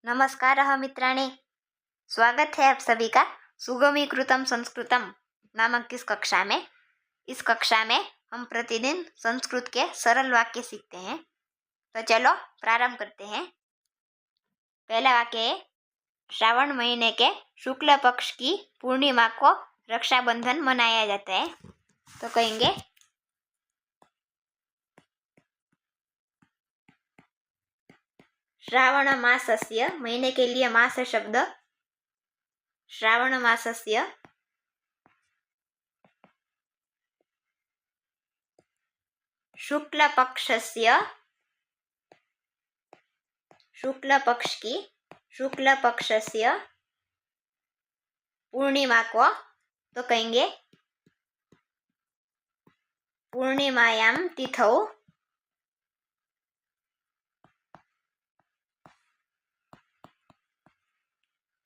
नमस्कारः मित्राणि, स्वागत है आप सभी का सुगमीकृतम संस्कृतम नामक इस कक्षा में। इस कक्षा में हम प्रतिदिन संस्कृत के सरल वाक्य सीखते हैं। तो चलो प्रारंभ करते हैं। पहला वाक्य है, श्रावण महीने के शुक्ल पक्ष की पूर्णिमा को रक्षाबंधन मनाया जाता है। तो कहेंगे श्रावण मासस्य, महीने के लिए मास शब्द श्रावण मासस्य शुक्ल पक्षस्य, शुक्ल पक्ष की शुक्ल पक्षस्य पूर्णिमा को, तो कहेंगे पूर्णिमायाम तिथौ,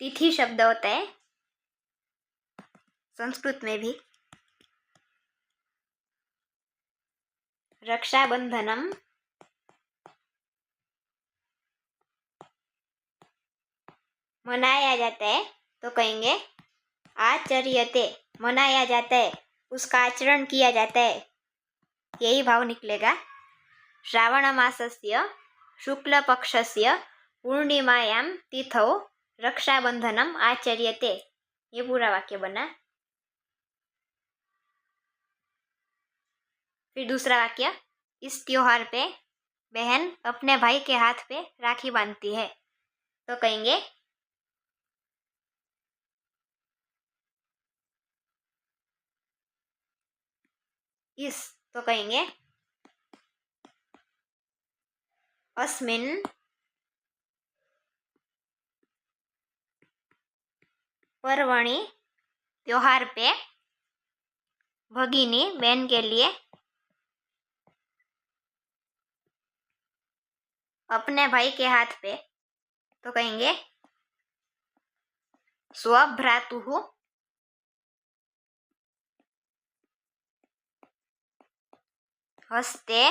तिथि शब्द होता है संस्कृत में भी। रक्षाबंधनम मनाया जाता है, तो कहेंगे आचर्यते, मनाया जाता है, उसका आचरण किया जाता है, यही भाव निकलेगा। श्रावण मासस्य शुक्ल पक्षस्य पूर्णिमायाम तिथौ रक्षाबंधनम आचर्यते, ये पूरा वाक्य बना। फिर दूसरा वाक्य, इस त्योहार पे बहन अपने भाई के हाथ पे राखी बांधती है, तो कहेंगे इस, तो कहेंगे अस्मिन् पर्वणि, त्योहार पे भगिनी बहन के लिए अपने भाई के हाथ पे, तो कहेंगे स्वभ्रातुः हस्ते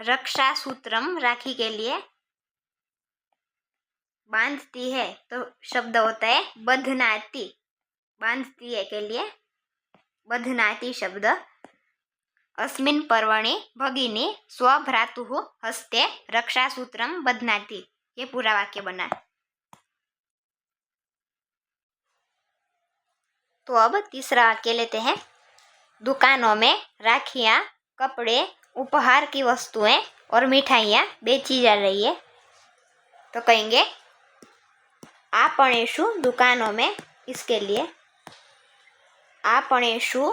रक्षा सूत्रम, राखी के लिए बांधती है, तो शब्द होता है बधनाती, बांधती है के लिए बधनाती शब्द। अस्मिन् पर्वणि भगिनी स्वभ्रातुः हस्ते रक्षासूत्रम बध्नाति, ये पूरा वाक्य बना। तो अब तीसरा वाक्य लेते हैं। दुकानों में राखियां, कपड़े, उपहार की वस्तुएं और मिठाइयां बेची जा रही है, तो कहेंगे आपणेषु, दुकानों में, इसके लिए आपणेषु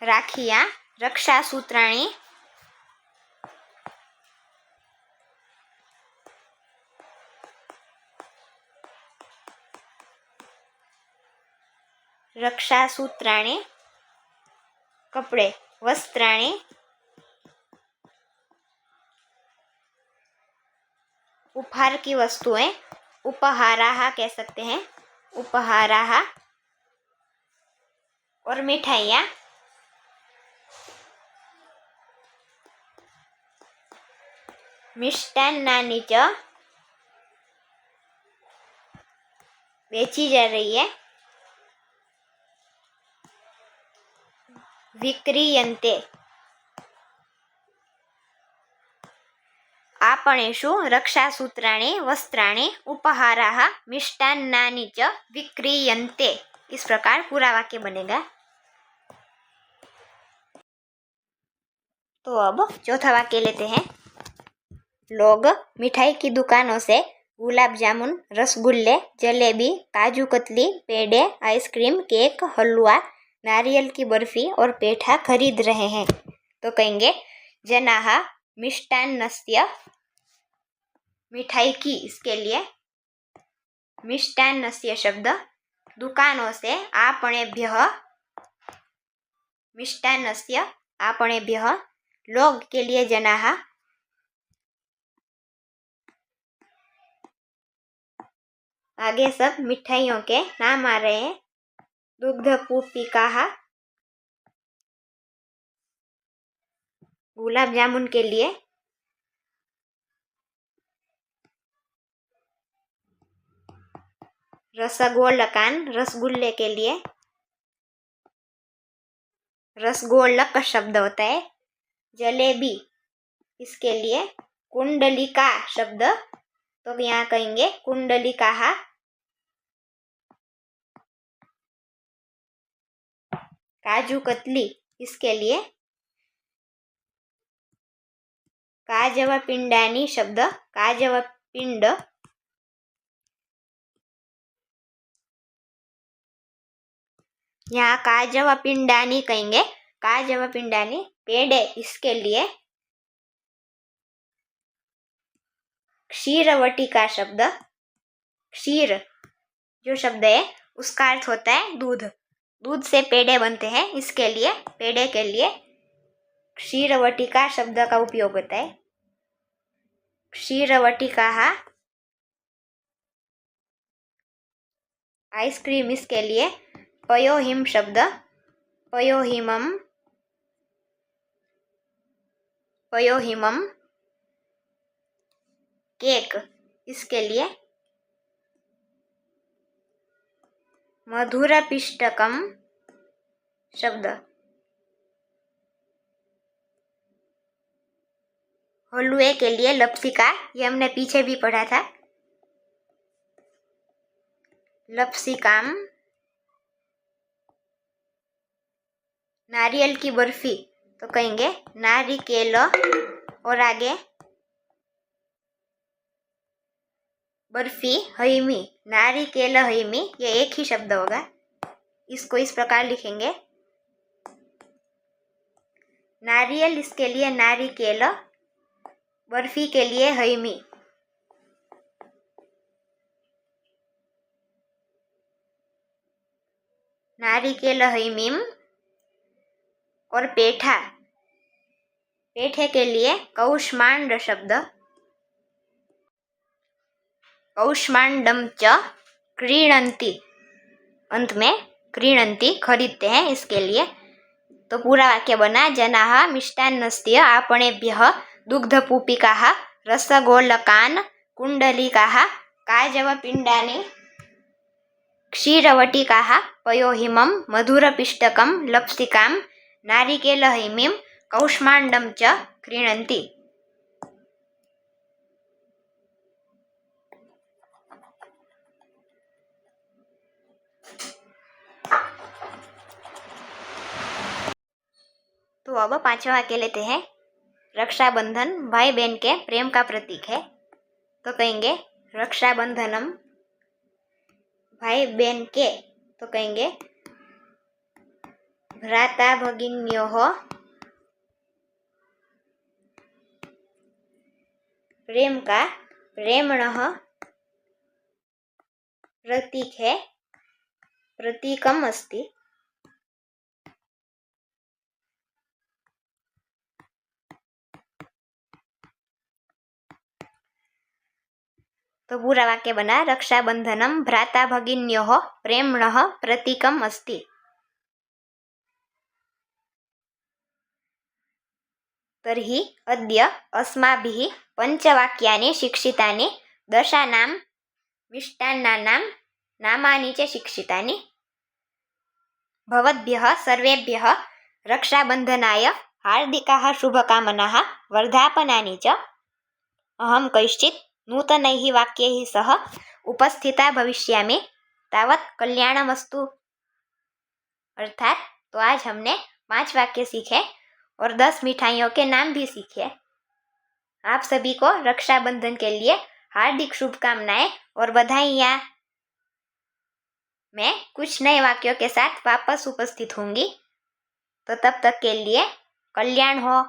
राखियां रक्षासूत्राणि रक्षासूत्राणि, कपड़े, वस्त्राणि, उपहार की वस्तुएं, उपहाराः कह सकते हैं, उपहाराः, और मिठाइयाँ मिष्टान्नानि च बेची जा रही है। विक्रीयन्ते, आपणेषु रक्षासूत्राणि, वस्त्राणि, उपहाराः, मिष्टान्नानि च विक्रीयन्ते, इस प्रकार पूरा वाक्य बनेगा। तो अब चौथा वाक्य लेते हैं। लोग मिठाई की दुकानों से गुलाब जामुन, रसगुल्ले, जलेबी, काजू कतली, पेड़े, आइसक्रीम, केक, हलवा, नारियल की बर्फी और पेठा खरीद रहे हैं, तो कहेंगे जनाः मिष्टान्नस्य, मिठाई की, इसके लिए मिष्टान्नस्य शब्द दुकानों से आपणेभ्यः, मिष्टान्नस्य आपणेभ्यः, लोग के लिए जनाः, आगे सब मिठाइयों के नाम आ रहे हैं। दुग्धपूपिकाः, गुलाब जामुन के लिए रसगोलकान, रसगुल्ले के लिए रसगोलक शब्द होता है। जलेबी, इसके लिए कुंडलिका शब्द, तो यहाँ कहेंगे कुंडलिका। काजू कतली, इसके लिए काजवपिंडानी शब्द, काजवपिंड। यहाँ काजवपिंडानी कहेंगे, काजवपिंडानी। पेड़े, इसके लिए क्षीरवटिका शब्द। क्षीर जो शब्द है उसका अर्थ होता है दूध, दूध से पेड़े बनते हैं, इसके लिए पेड़े के लिए क्षीरवटिका शब्द का उपयोग होता है। क्षीरवटिका। आइसक्रीम, इसके लिए पयोहिम शब्द, पयोहिमम, पयोहिमम। केक, इसके लिए मधुरपिष्टकम शब्द। हलवे के लिए लपसिका, ये हमने पीछे भी पढ़ा था, लपसिकाम। नारियल की बर्फी, तो कहेंगे नारिकेल, और आगे बर्फी हईमी, नारिकेल हईमी, ये एक ही शब्द होगा। इसको इस प्रकार लिखेंगे, नारियल इसके लिए नारिकेल, बर्फी के लिए हईमी। नारिकेल हईमीम। और पेठा, पेठे के लिए कौष्मांड शब्द, कौष्मांडम च क्रीणंती, अंत में क्रीणंती, खरीदते हैं, इसके लिए। तो पूरा वाक्य बना, जनाः मिष्टान्नस्य आपणेभ्यः दुग्धपूपिकाः रसगोलकान् कुण्डलिकाः काजवपिण्डानि क्षीरवटिकाः पयोहिमं मधुरपिष्टकं लप्सिकां नारिकेलहैमीं कौष्माण्डं च क्रीणन्ति। तो अब पांचवा वाक्य लेते हैं। रक्षाबंधन भाई बहन के प्रेम का प्रतीक है, तो कहेंगे रक्षाबंधनम। भाई बहन के, तो कहेंगे भ्राता भगिन्योः प्रेम का, प्रेमणः प्रतीक है, प्रतीकम अस्ति। तो पूरा वाक्य बना, रक्षाबंधनम भ्राता भगिन्योः प्रेम्णः प्रतीकम अस्ति। तर्हि अद्य अस्माभिः पञ्चवाक्यानि शिक्षितानि, दशानां मिष्टान्नानां नामानि च शिक्षितानि। भवद्भ्यः सर्वेभ्यः रक्षाबन्धनाय हार्दिकाः शुभकामनाः, वर्धापनानि च। अहं कैश्चित् नूतनैः वाक्यैः सह उपस्थिता भविष्यामि, तावत् कल्याणमस्तु। अर्थात तो आज हमने 5 वाक्य सीखे और 10 मिठाइयों के नाम भी सीखे। आप सभी को रक्षाबंधन के लिए हार्दिक शुभकामनाएं और बधाइयाँ। मैं कुछ नए वाक्यों के साथ वापस उपस्थित होंगी, तो तब तक के लिए कल्याण हो।